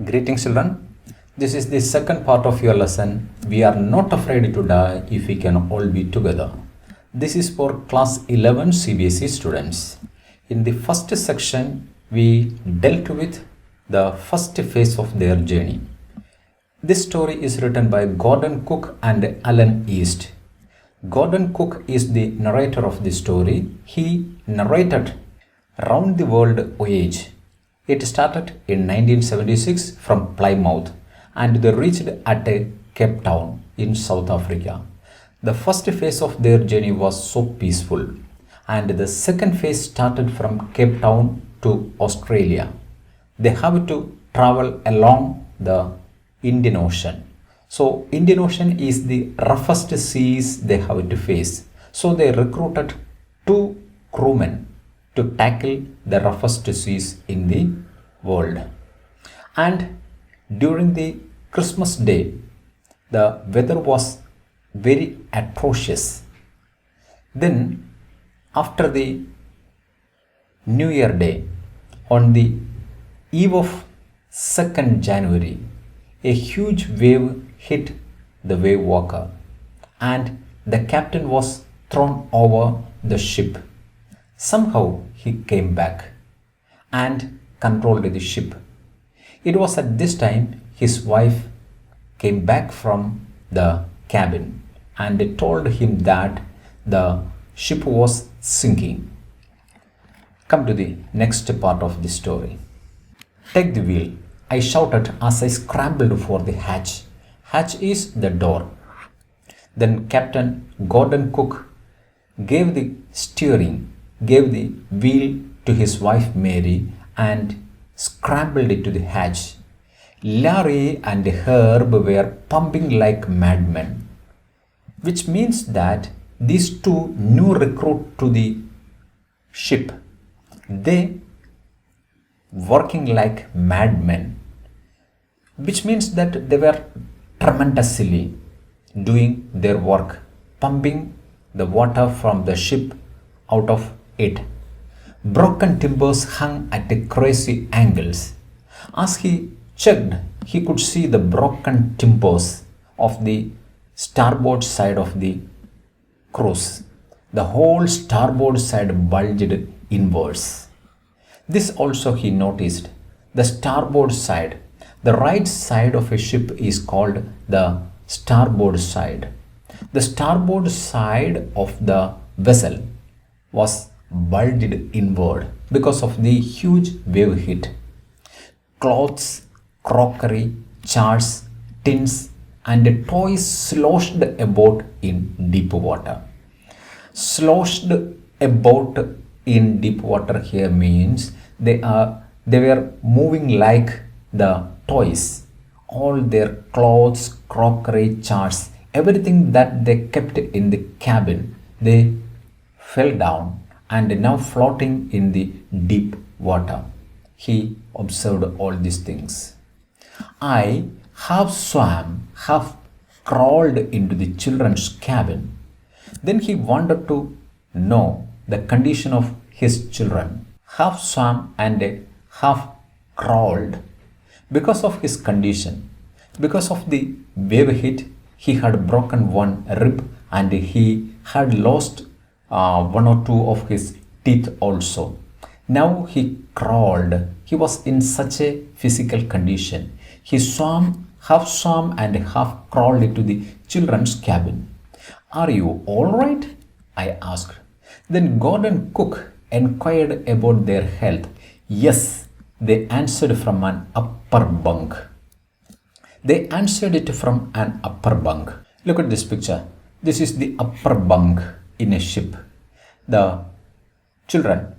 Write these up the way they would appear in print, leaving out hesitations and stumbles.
Greetings, children. This is the second part of your lesson. We are not afraid to die if we can all be together. This is for class 11 CBSE students. In the first section, we dealt with the first phase of their journey. This story is written by Gordon Cook and Alan East. Gordon Cook is the narrator of the story. He narrated Round the World Voyage. It started in 1976 from Plymouth and they reached at Cape Town in South Africa. The first phase of their journey was so peaceful, and the second phase started from Cape Town to Australia. They have to travel along the Indian Ocean. So Indian Ocean is the roughest seas they have to face. So they recruited 2 crewmen to tackle the roughest seas in the world. And during the Christmas day, the weather was very atrocious. Then after the New Year Day, on the eve of 2nd January, a huge wave hit the wave walker and the captain was thrown over the ship. Somehow he came back and controlled the ship. It was at this time his wife came back from the cabin and told him that the ship was sinking. Come to the next part of the story. Take the wheel, I shouted as I scrambled for the hatch. Hatch is the door. Then Captain Gordon Cook gave the steering, gave the wheel to his wife Mary and scrambled it to the hatch. Larry and Herb were pumping like madmen, which means that these 2 new recruits to the ship, they working like madmen, which means that they were tremendously doing their work, pumping the water from the ship out of it. Broken timbers hung at crazy angles. As he checked, he could see the broken timbers of the starboard side of the cruise. The whole starboard side bulged inwards. This also he noticed. The starboard side, the right side of a ship is called the starboard side. The starboard side of the vessel was bulged inward because of the huge wave hit. Clothes, crockery, jars, tins and toys sloshed about in deep water. Sloshed about in deep water here means they were moving like the toys. All their clothes, crockery, jars, everything that they kept in the cabin, they fell down and now floating in the deep water. He observed all these things. I half swam, half crawled into the children's cabin. Then he wanted to know the condition of his children. Half swam and half crawled. Because of his condition, because of the wave hit, he had broken one rib and he had lost 1 or 2 of his teeth also. Now he crawled. He was in such a physical condition. He swam, half swam and half crawled into the children's cabin. Are you all right? I asked. Then Gordon Cook inquired about their health. Yes, they answered from an upper bunk. They answered it from an upper bunk. Look at this picture. This is the upper bunk in a ship. The children,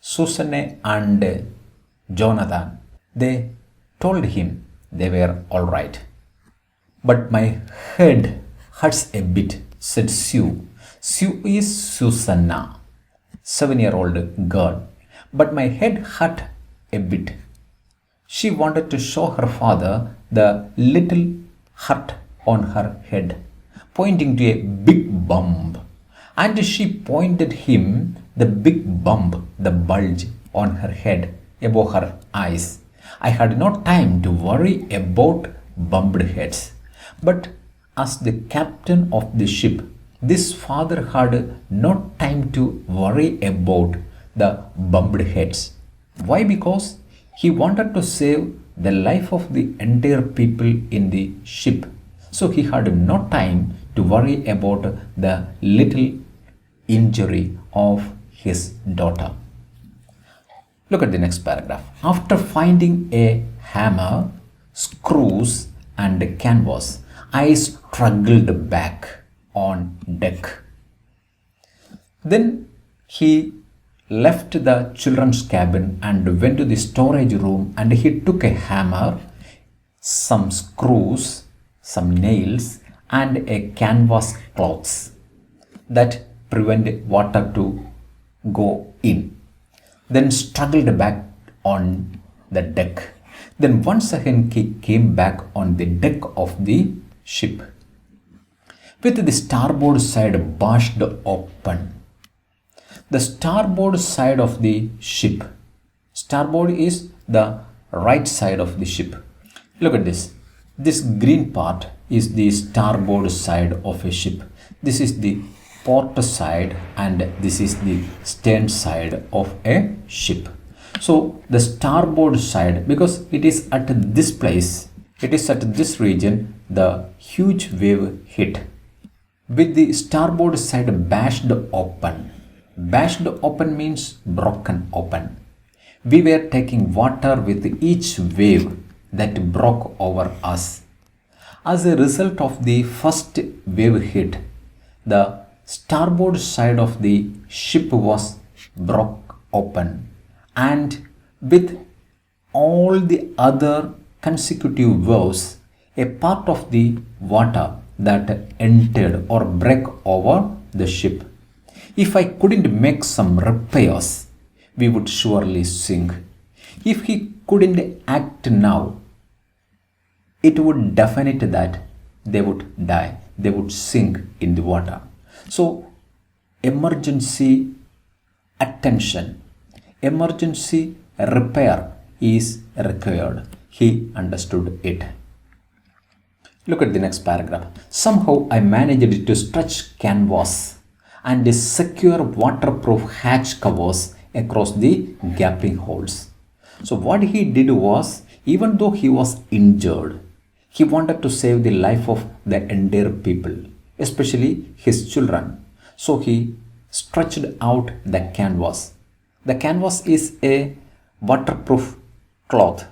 Susanne and Jonathan, they told him they were all right. But my head hurts a bit, said Sue. Sue is Susanna, 7-year-old girl. But my head hurt a bit. She wanted to show her father the little hurt on her head, pointing to a big bump. And she pointed him the big bump, the bulge on her head above her eyes. I had no time to worry about bumped heads. But as the captain of the ship, this father had no time to worry about the bumped heads. Why? Because he wanted to save the life of the entire people in the ship. So he had no time to worry about the little injury of his daughter. Look at the next paragraph. After finding a hammer, screws, and canvas, I struggled back on deck. Then he left the children's cabin and went to the storage room, and he took a hammer, some screws, some nails, and a canvas cloths that prevent water to go in. Then struggled back on the deck. Then once again he came back on the deck of the ship with the starboard side bashed open. The starboard side of the ship. Starboard is the right side of the ship. Look at this. This green part is the starboard side of a ship. This is the port side and this is the stern side of a ship. So the starboard side, because it is at this place, it is at this region, the huge wave hit. With the starboard side bashed open. Bashed open means broken open. We were taking water with each wave that broke over us. As a result of the first wave hit, the starboard side of the ship was broke open, and with all the other consecutive waves, a part of the water that entered or break over the ship. If I couldn't make some repairs, we would surely sink. If he couldn't act now, it would definite that they would die, they would sink in the water. So emergency attention, emergency repair is required. He understood it. Look at the next paragraph. Somehow I managed to stretch canvas and secure waterproof hatch covers across the gaping holes. So what he did was, even though he was injured, he wanted to save the life of the entire people, especially his children. So he stretched out the canvas. The canvas is a waterproof cloth,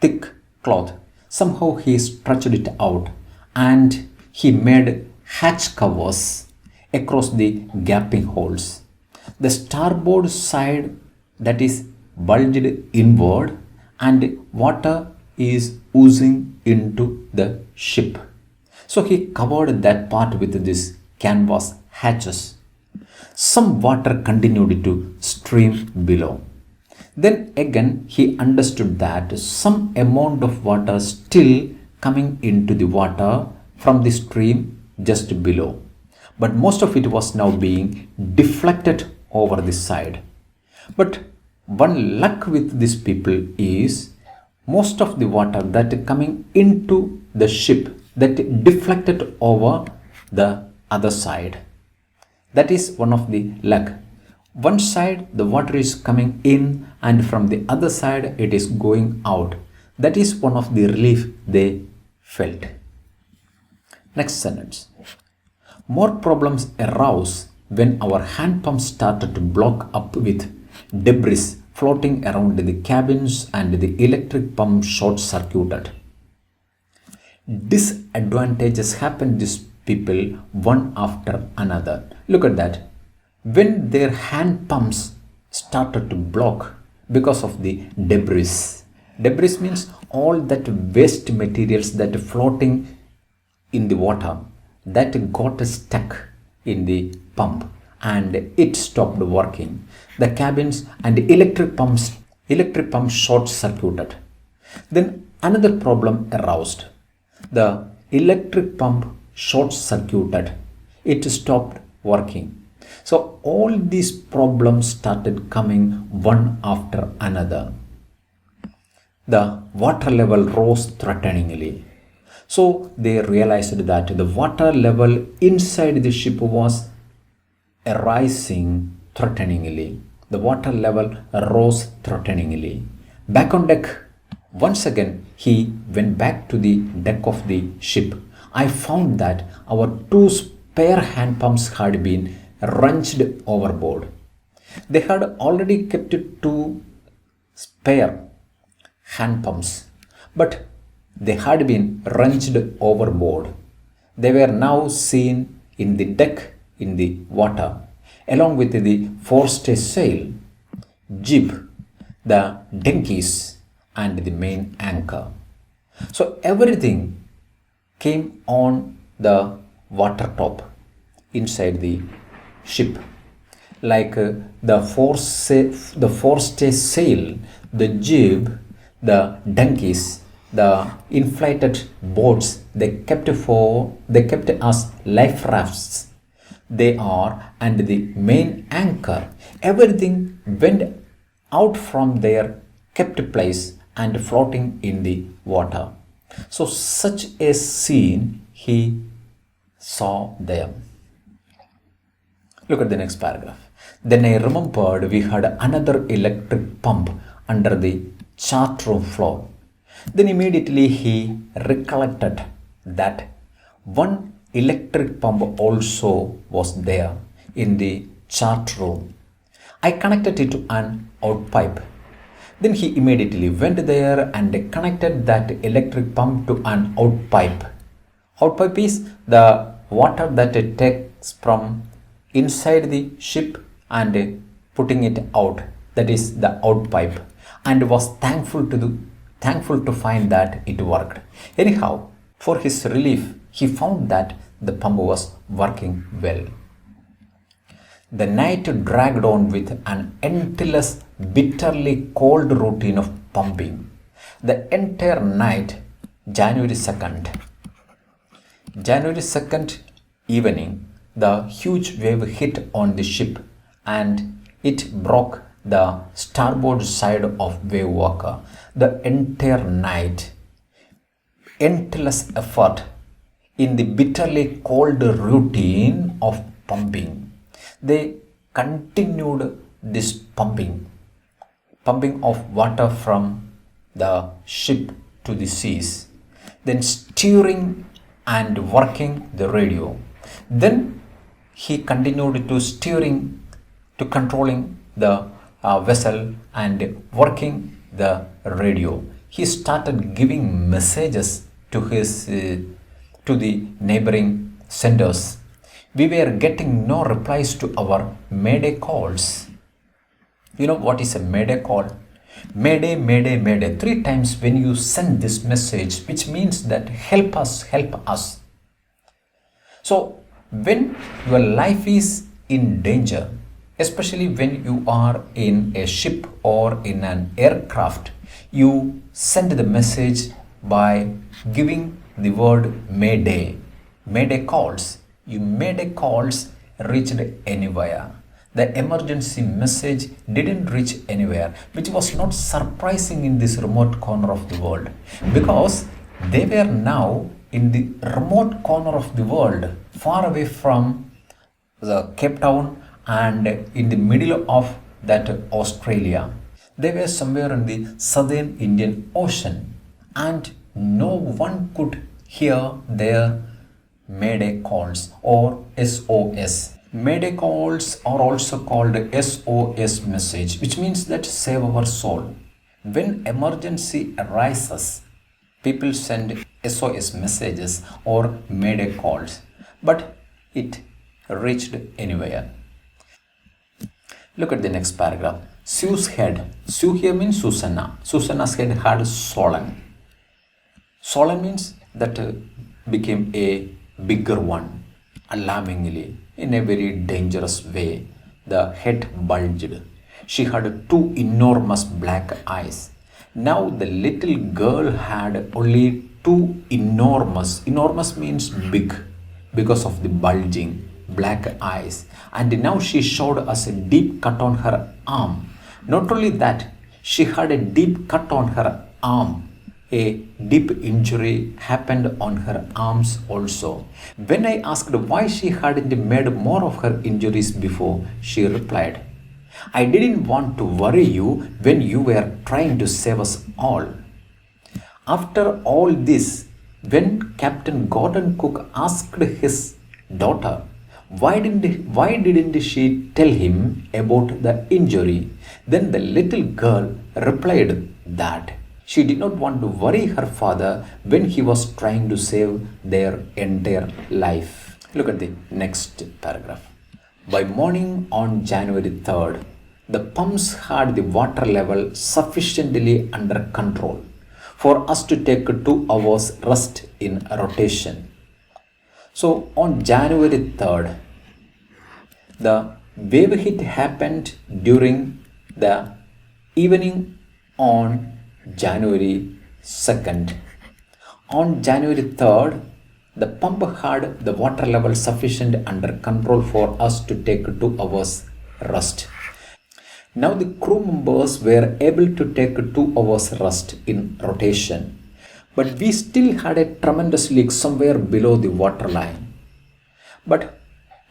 thick cloth. Somehow he stretched it out and he made hatch covers across the gaping holes. The starboard side, that is bulged inward, and water is oozing into the ship. So he covered that part with this canvas hatches. Some water continued to stream below. Then again he understood that some amount of water still coming into the water from the stream just below. But most of it was now being deflected over the side. But one luck with these people is most of the water that coming into the ship that deflected over the other side. That is one of the luck. One side the water is coming in and from the other side it is going out. That is one of the relief they felt. Next sentence. More problems arose when our hand pumps started to block up with debris floating around the cabins and the electric pump short-circuited. Disadvantages happened to these people one after another. Look at that. When their hand pumps started to block because of the debris. Debris means all that waste materials that floating in the water that got stuck in the pump and it stopped working. The cabins and electric pumps short circuited. Then another problem aroused. The electric pump short circuited. It stopped working. So all these problems started coming one after another. the water level rose threateningly. So they realized that the water level inside the ship was rising threateningly. The water level rose threateningly. Back on deck, once again he went back to the deck of the ship. I found that our two spare hand pumps had been wrenched overboard. They had already kept two spare hand pumps, but they had been wrenched overboard. They were now seen in the deck in the water, along with the forestay jib, the dinkies, and the main anchor. So everything came on the water top inside the ship, like the forestay sail, the jib, the donkeys, the inflated boats. They kept us life rafts. They are and the main anchor. Everything went out from their kept place and floating in the water. So such a scene he saw there. Look at the next paragraph. Then I remembered we had another electric pump under the chart room floor. Then immediately he recollected that one electric pump also was there in the chart room. I connected it to an outpipe. Then he immediately went there and connected that electric pump to an outpipe. Outpipe is the water that it takes from inside the ship and putting it out. That is the outpipe. And was thankful to find that it worked. Anyhow, for his relief, he found that the pump was working well. The night dragged on with an endless, bitterly cold routine of pumping. The entire night, January 2nd evening, the huge wave hit on the ship and it broke the starboard side of wave walker. The entire night, endless effort in the bitterly cold routine of pumping. They continued this pumping of water from the ship to the seas, then steering and working the radio. Then he continued to steering, to controlling the vessel and working the radio. He started giving messages to the neighboring senders. We were getting no replies to our mayday calls. You know what is a mayday call? Mayday, mayday, mayday. 3 times when you send this message, which means that help us, help us. So when your life is in danger, especially when you are in a ship or in an aircraft, you send the message by giving the word mayday. Mayday calls. Your mayday calls reached anywhere. The emergency message didn't reach anywhere, which was not surprising in this remote corner of the world, because they were now in the remote corner of the world, far away from the Cape Town and in the middle of that Australia. They were somewhere in the southern Indian Ocean, and no one could hear their mayday calls or SOS. Mayday calls are also called SOS message, which means that save our soul. When emergency arises, people send SOS messages or mayday calls, but it reached anywhere. Look at the next paragraph. Sue's head. Sue here means Susanna. Susanna's head had swollen. Swollen means that became a bigger one, alarmingly, in a very dangerous way. The head bulged. She had 2 enormous black eyes. Now the little girl had only 2 enormous means big, because of the bulging black eyes. And now she showed us a deep cut on her arm. Not only that, she had a deep cut on her arm. A deep injury happened on her arms also. When I asked why she hadn't made more of her injuries before, she replied, I didn't want to worry you when you were trying to save us all. After all this, when Captain Gordon Cook asked his daughter, why didn't she tell him about the injury? Then the little girl replied that she did not want to worry her father when he was trying to save their entire life. Look at the next paragraph. By morning on January 3rd, the pumps had the water level sufficiently under control for us to take 2 hours rest in rotation. So on January 3rd, the wave hit happened during the evening on January 2nd. On January 3rd, the pump had the water level sufficient under control for us to take 2 hours rest. Now the crew members were able to take 2 hours rest in rotation, but we still had a tremendous leak somewhere below the waterline. But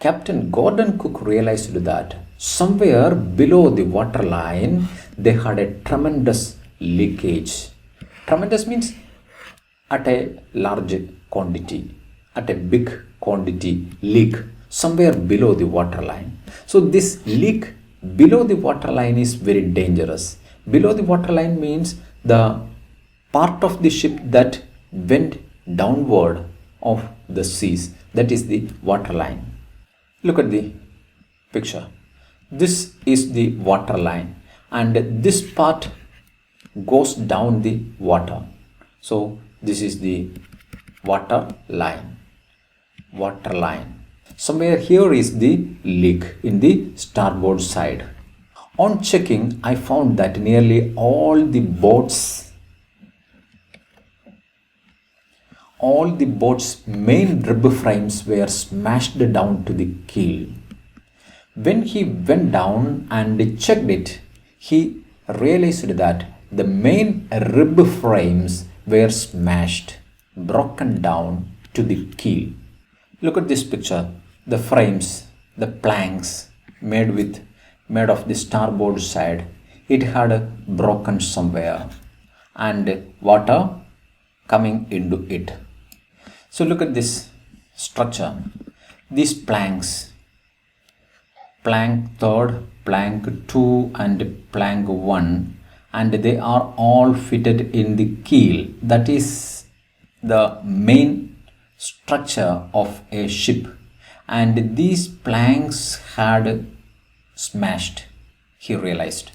Captain Gordon Cook realized that somewhere below the waterline they had a tremendous leakage. Tremendous means at a large quantity, at a big quantity leak somewhere below the waterline. So this leak below the waterline is very dangerous. Below the waterline means the part of the ship that went downward of the seas, that is the waterline. Look at the picture. This is the waterline and this part goes down the water. So this is the water line. Somewhere here is the leak in the starboard side. On checking, I found that nearly all the boats' main rib frames were smashed down to the keel. When he went down and checked it, he realized that the main rib frames were smashed, broken down to the keel. Look at this picture. The frames, the planks made of the starboard side, it had broken somewhere and water coming into it. So look at this structure. These planks, plank 3rd, plank 2 and plank 1, and they are all fitted in the keel. That is the main structure of a ship, and these planks had smashed, he realized,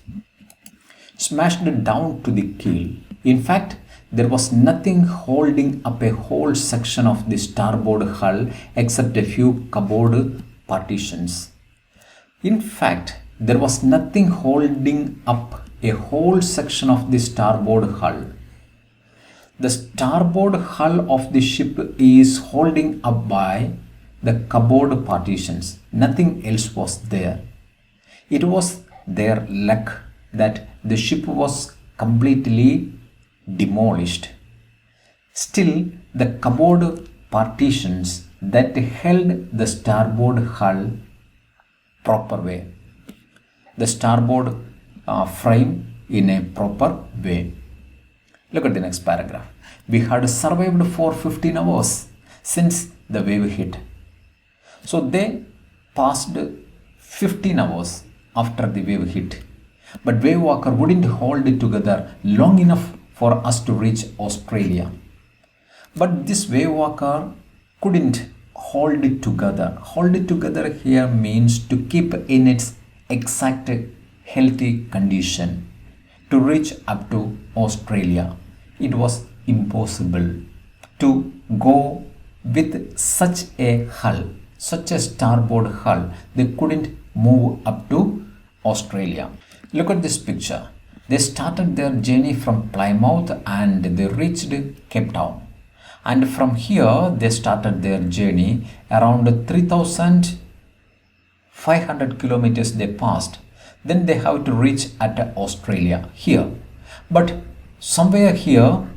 smashed down to the keel. In fact, there was nothing holding up a whole section of the starboard hull except a few cupboard partitions. In fact, there was nothing holding up a whole section of the starboard hull. The starboard hull of the ship is holding up by the cupboard partitions. Nothing else was there. It was their luck that the ship was completely demolished. Still, the cupboard partitions that held the starboard hull proper way, the starboard frame in a proper way. Look at the next paragraph. We had survived for 15 hours since the wave hit. So they passed 15 hours after the wave hit. But Wave Walker wouldn't hold it together long enough for us to reach Australia. But this Wave Walker couldn't hold it together. Hold it together here means to keep in its exact healthy condition to reach up to Australia. It was impossible to go with such a hull, such a starboard hull. They couldn't move up to Australia. Look at this picture. They started their journey from Plymouth and they reached Cape Town. And from here they started their journey around 3,500 kilometers they passed. Then they have to reach at Australia here. But somewhere here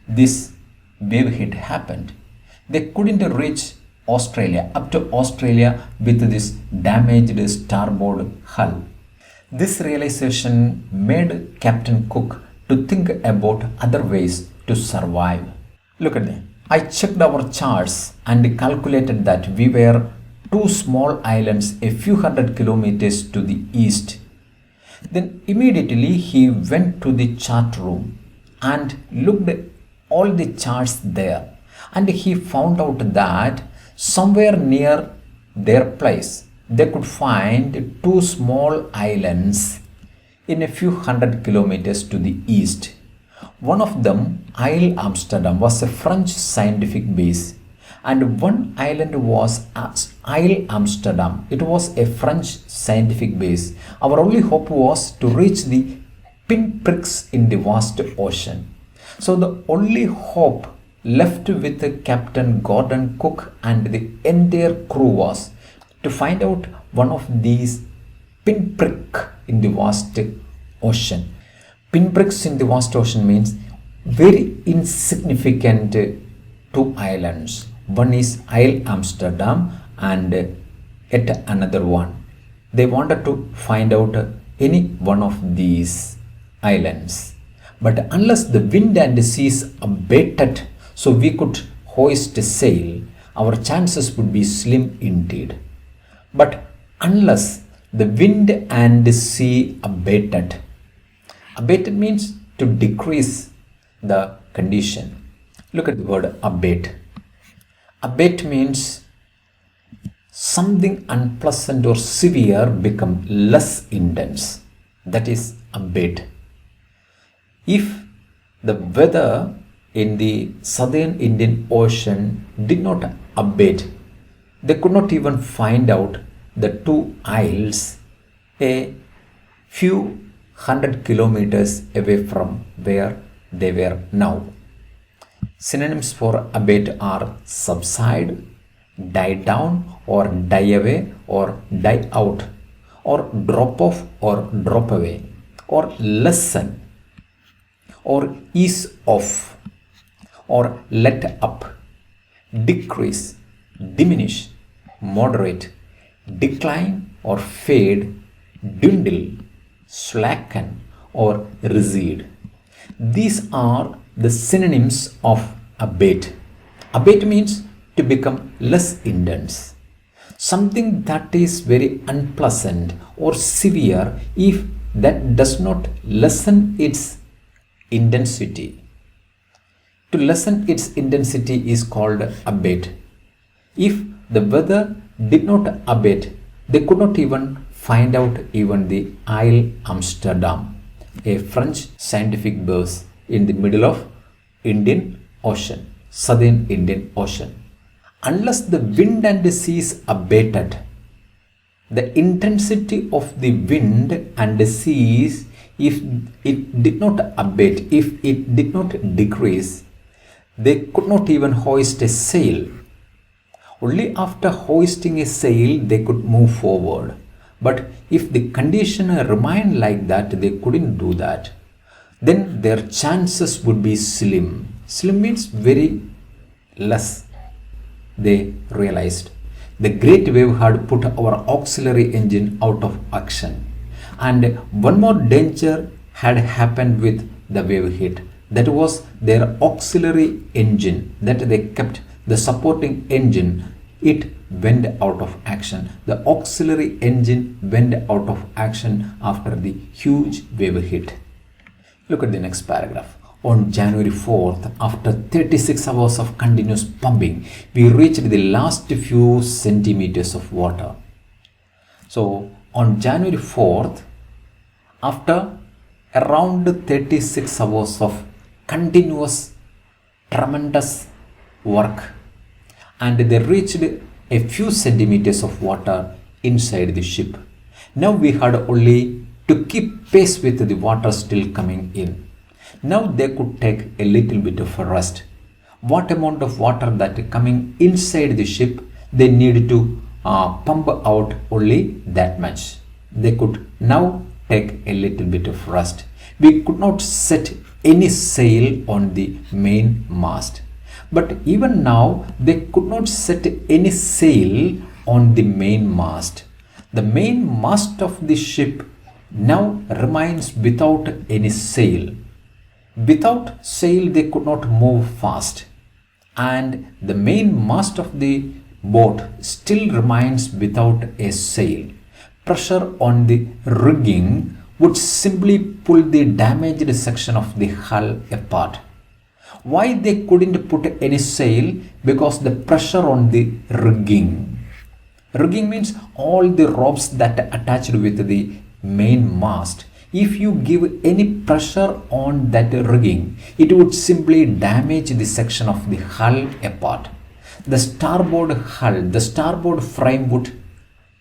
this wave hit happened. They couldn't reach Australia, up to Australia with this damaged starboard hull. This realization made Captain Cook to think about other ways to survive. Look at that. I checked our charts and calculated that we were two small islands a few hundred kilometers to the east. Then immediately he went to the chart room and looked at all the charts there, and he found out that somewhere near their place they could find two small islands in a few hundred kilometers to the east. One of them, Isle Amsterdam, was a French scientific base, and one island was Isle Amsterdam. It was a French scientific base. Our only hope was to reach the pinpricks in the vast ocean. So the only hope left with Captain Gordon Cook and the entire crew was to find out one of these pinprick in the vast ocean. Pinpricks in the vast ocean means very insignificant two islands. One is Isle Amsterdam and yet another one. They wanted to find out any one of these islands. But unless the wind and the seas abated so we could hoist sail, our chances would be slim indeed. But unless the wind and the sea abated means to decrease the condition. Look at the word abate. Abate means something unpleasant or severe become less intense. That is abate. If the weather in the southern Indian Ocean did not abate, they could not even find out the two isles a few hundred kilometers away from where they were now. Synonyms for abate are subside, die down or die away or die out, or drop off or drop away, or lessen, or ease off, or let up, decrease, diminish, moderate, decline or fade, dwindle, slacken or recede. These are the synonyms of abate. Abate means to become less intense. Something that is very unpleasant or severe if that does not lessen its intensity. To lessen its intensity is called abate. If the weather did not abate, they could not even find out even the Isle Amsterdam, a French scientific base in the middle of Indian Ocean, southern Indian Ocean. Unless the wind and the seas abated, the intensity of the wind and the seas, if it did not abate, if it did not decrease, they could not even hoist a sail. Only after hoisting a sail they could move forward. But if the condition remained like that, they couldn't do that. Then their chances would be slim. Slim means very less. They realized the great wave had put our auxiliary engine out of action. And one more danger had happened with the wave hit. That was their auxiliary engine that they kept, the supporting engine. It went out of action. The auxiliary engine went out of action after the huge wave hit. Look at the next paragraph. On January 4th, after 36 hours of continuous pumping, we reached the last few centimeters of water. So on January 4th, after around 36 hours of continuous tremendous work, and they reached a few centimeters of water inside the ship. Now we had only to keep pace with the water still coming in. Now they could take a little bit of a rest. What amount of water that coming inside the ship, they needed to pump out only that much. They could now take a little bit of rest. We could not set any sail on the main mast. But even now, they could not set any sail on the main mast. The main mast of the ship now remains without any sail. Without sail, they could not move fast. And the main mast of the boat still remains without a sail. Pressure on the rigging would simply pull the damaged section of the hull apart. Why they couldn't put any sail? Because the pressure on the rigging. Rigging means all the ropes that are attached with the main mast. If you give any pressure on that rigging, it would simply damage the section of the hull apart. The starboard hull, the starboard frame would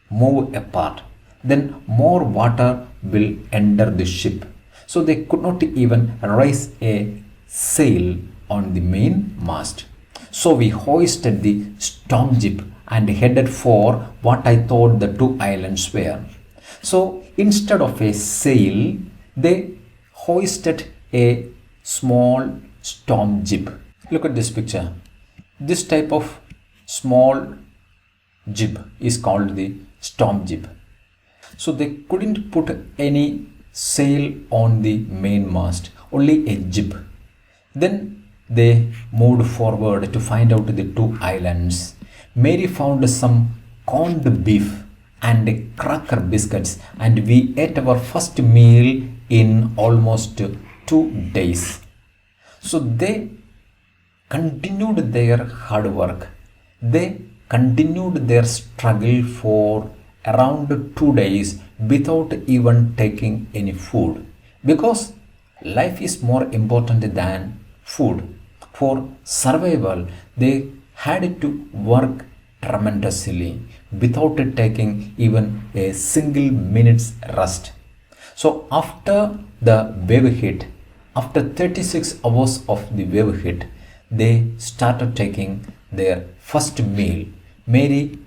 move apart. Then more water will enter the ship. So they could not even raise a sail on the main mast. So we hoisted the storm jib and headed for what I thought the two islands were. So instead of a sail, they hoisted a small storm jib. Look at this picture. This type of small jib is called the storm jib. So they couldn't put any sail on the main mast, only a jib. Then they moved forward to find out the two islands. Mary found some corned beef and cracker biscuits, and we ate our first meal in almost 2 days. So they continued their hard work. They continued their struggle for around 2 days without even taking any food, because life is more important than food. For survival, they had to work tremendously without taking even a single minute's rest. So after the wave hit, after 36 hours of the wave hit, they started taking their first meal. Mary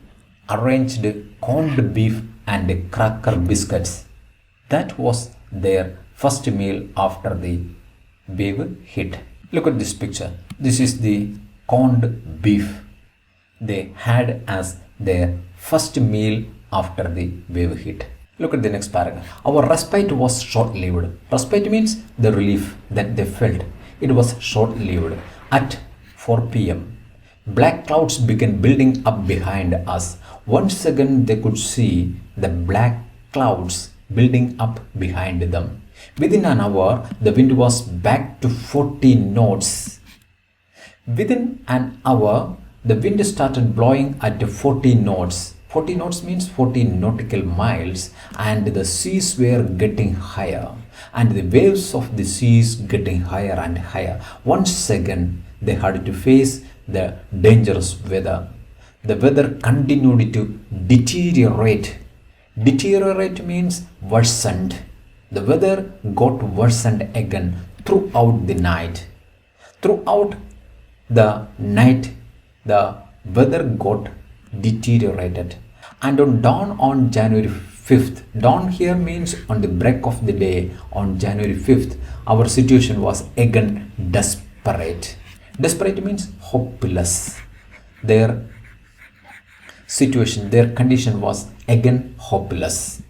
arranged corned beef and cracker biscuits. That was their first meal after the wave hit. Look at this picture. This is the corned beef they had as their first meal after the wave hit. Look at the next paragraph. Our respite was short-lived. Respite means the relief that they felt. It was short-lived. At 4 p.m., black clouds began building up behind us. Once again, they could see the black clouds building up behind them. Within an hour, the wind was back to 40 knots. Within an hour, the wind started blowing at 40 knots. 40 knots means 40 nautical miles, and the seas were getting higher, and the waves of the seas getting higher and higher. Once again, they had to face the dangerous weather. The weather continued to deteriorate. Deteriorate means worsened. The weather got worsened again throughout the night. Throughout the night, the weather got deteriorated. And on dawn on January 5th, dawn here means on the break of the day, on January 5th, our situation was again desperate. Desperate means hopeless. Their situation, their condition was again hopeless.